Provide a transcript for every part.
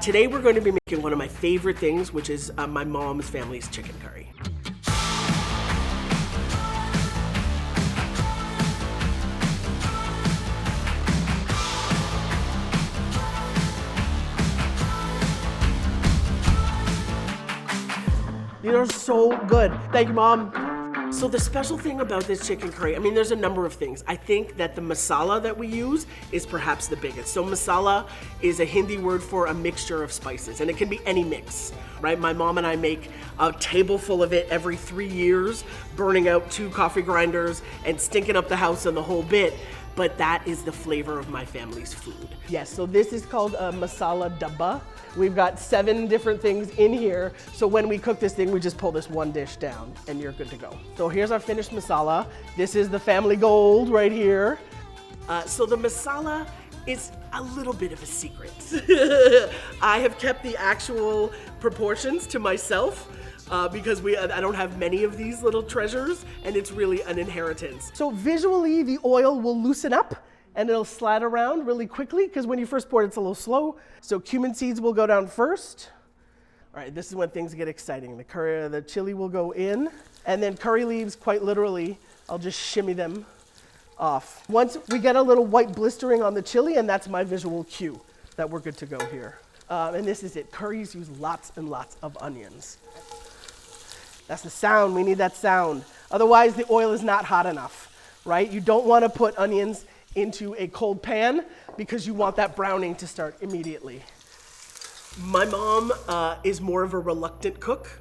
Today we're going to be making one of my favorite things, which is my mom's family's chicken curry. These are so good. Thank you, Mom. So the special thing about this chicken curry, I mean, there's a number of things. I think that the masala that we use is perhaps the biggest. So masala is a Hindi word for a mixture of spices, and it can be any mix, right? My mom and I make a table full of it every 3 years, burning out 2 coffee grinders and stinking up the house and the whole bit. But that is the flavor of my family's food. Yes, so this is called a masala dabba. We've got 7 different things in here. So when we cook this thing, we just pull this one dish down and you're good to go. So here's our finished masala. This is the family gold right here. So the masala is a little bit of a secret. I have kept the actual proportions to myself. Because I don't have many of these little treasures, and it's really an inheritance. So visually, the oil will loosen up and it'll slide around really quickly, because when you first pour it, it's a little slow. So cumin seeds will go down first. All right, this is when things get exciting. The chili will go in, and then curry leaves, quite literally, I'll just shimmy them off. Once we get a little white blistering on the chili, and that's my visual cue that we're good to go here. And this is it. Curries use lots and lots of onions. That's the sound, we need that sound. Otherwise the oil is not hot enough, right? You don't want to put onions into a cold pan because you want that browning to start immediately. My mom is more of a reluctant cook.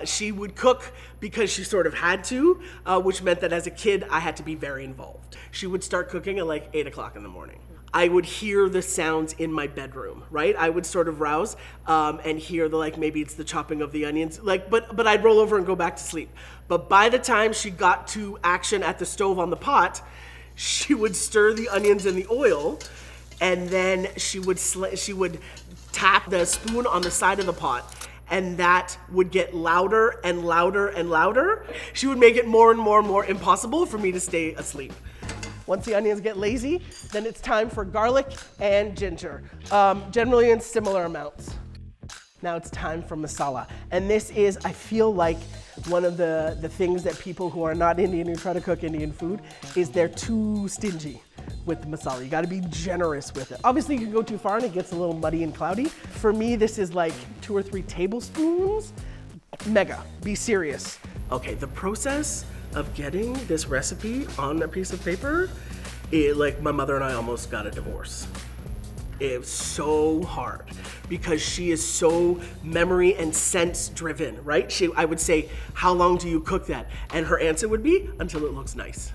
She would cook because she sort of had to, which meant that as a kid I had to be very involved. She would start cooking at like 8 o'clock in the morning. I would hear the sounds in my bedroom, right? I would sort of rouse and hear maybe it's the chopping of the onions, but I'd roll over and go back to sleep. But by the time she got to action at the stove on the pot, she would stir the onions in the oil, and then she would tap the spoon on the side of the pot, and that would get louder and louder and louder. She would make it more and more and more impossible for me to stay asleep. Once the onions get lazy, then it's time for garlic and ginger, generally in similar amounts. Now it's time for masala. And this is, I feel like, one of the things that people who are not Indian who try to cook Indian food is they're too stingy with the masala. You gotta be generous with it. Obviously you can go too far and it gets a little muddy and cloudy. For me, this is like 2 or 3 tablespoons. Mega, be serious. Okay, the process of getting this recipe on a piece of paper, my mother and I almost got a divorce. It's so hard because she is so memory and sense driven, right? I would say, how long do you cook that? And her answer would be, until it looks nice,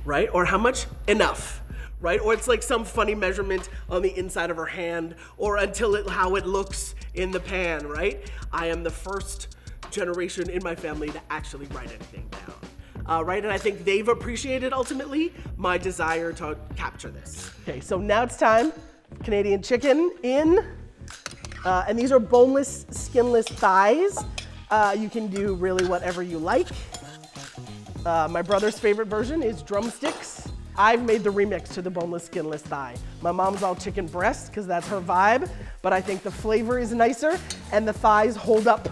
right? Or how much? Enough, right? Or it's like some funny measurement on the inside of her hand, or how it looks in the pan, right? I am the first generation in my family to actually write anything down. Right, and I think they've appreciated ultimately my desire to capture this. Okay, so now it's time. Canadian chicken in, and these are boneless, skinless thighs. You can do really whatever you like. My brother's favorite version is drumsticks. I've made the remix to the boneless, skinless thigh. My mom's all chicken breast because that's her vibe, but I think the flavor is nicer and the thighs hold up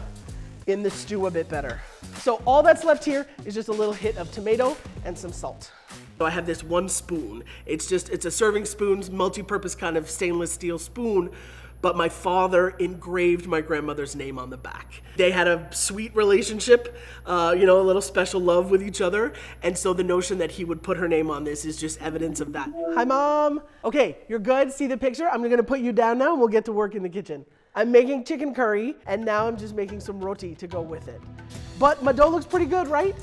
in the stew a bit better. So all that's left here is just a little hit of tomato and some salt. So I have this 1 spoon. It's a serving spoon, multi-purpose kind of stainless steel spoon, but my father engraved my grandmother's name on the back. They had a sweet relationship, a little special love with each other, and so the notion that he would put her name on this is just evidence of that. Hi, Mom. Okay, you're good. See the picture? I'm gonna put you down now and we'll get to work in the kitchen. I'm making chicken curry, and now I'm just making some roti to go with it. But my dough looks pretty good, right?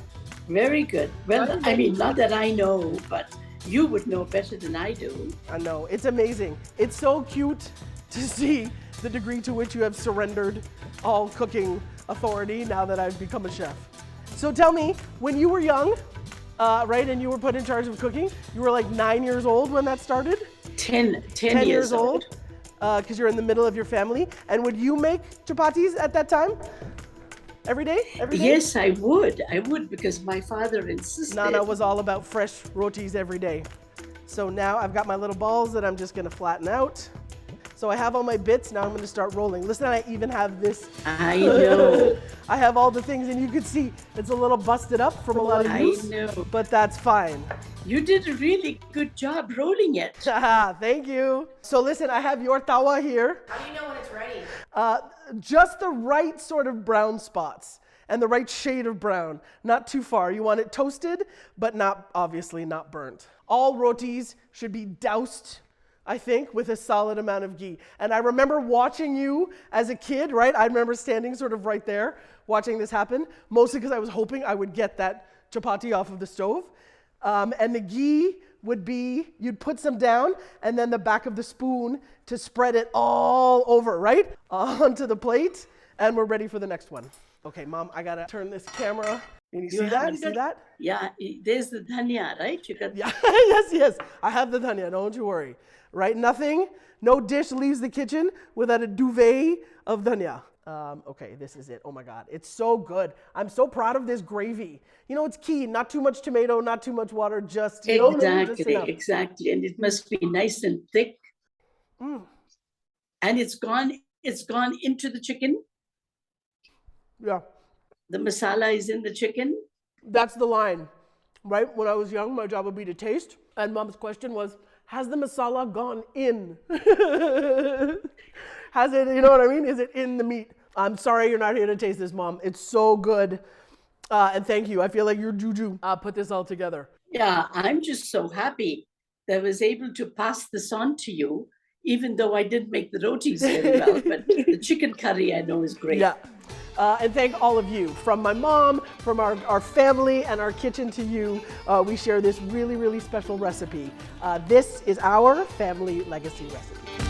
Very good. Well, I mean, not that I know, but you would know better than I do. I know, it's amazing. It's so cute to see the degree to which you have surrendered all cooking authority now that I've become a chef. So tell me, when you were young, right, and you were put in charge of cooking, you were like 9 years old when that started? 10 years old. Because you're in the middle of your family. And would you make chapatis at that time? Every day? Yes, I would because my father insisted. Nana was all about fresh rotis every day. So now I've got my little balls that I'm just gonna flatten out. So I have all my bits, now I'm gonna start rolling. Listen, I even have this. I know. I have all the things, and you can see it's a little busted up from a lot of use. I know. But that's fine. You did a really good job rolling it. Thank you. So listen, I have your tawa here. How do you know when it's ready? Just the right sort of brown spots and the right shade of brown. Not too far. You want it toasted, but not, obviously not burnt. All rotis should be doused, I think, with a solid amount of ghee. And I remember watching you as a kid, right? I remember standing sort of right there watching this happen, mostly because I was hoping I would get that chapati off of the stove. And the ghee would be, you'd put some down, and then the back of the spoon to spread it all over, right? Onto the plate, and we're ready for the next one. Okay, Mom, I gotta turn this camera. Can you see that? You see that? Yeah, there's the dhania, right? You got Yeah, yes. I have the dhania, don't you worry. Right, nothing, no dish leaves the kitchen without a duvet of dhania. Okay, this is it. Oh my God, it's so good. I'm so proud of this gravy. You know, it's key, not too much tomato, not too much water, just, you know what I mean? Just enough. Exactly. And it must be nice and thick. And it's gone into the chicken. Yeah. The masala is in the chicken. That's the line, right? When I was young, my job would be to taste. And Mom's question was, has the masala gone in? Has it, you know what I mean? Is it in the meat? I'm sorry you're not here to taste this, Mom. It's so good. And thank you. I feel like your juju put this all together. Yeah, I'm just so happy that I was able to pass this on to you, even though I didn't make the rotis very well. But the chicken curry I know is great. Yeah. And thank all of you. From my mom, from our family and our kitchen to you, we share this really, really special recipe. This is our family legacy recipe.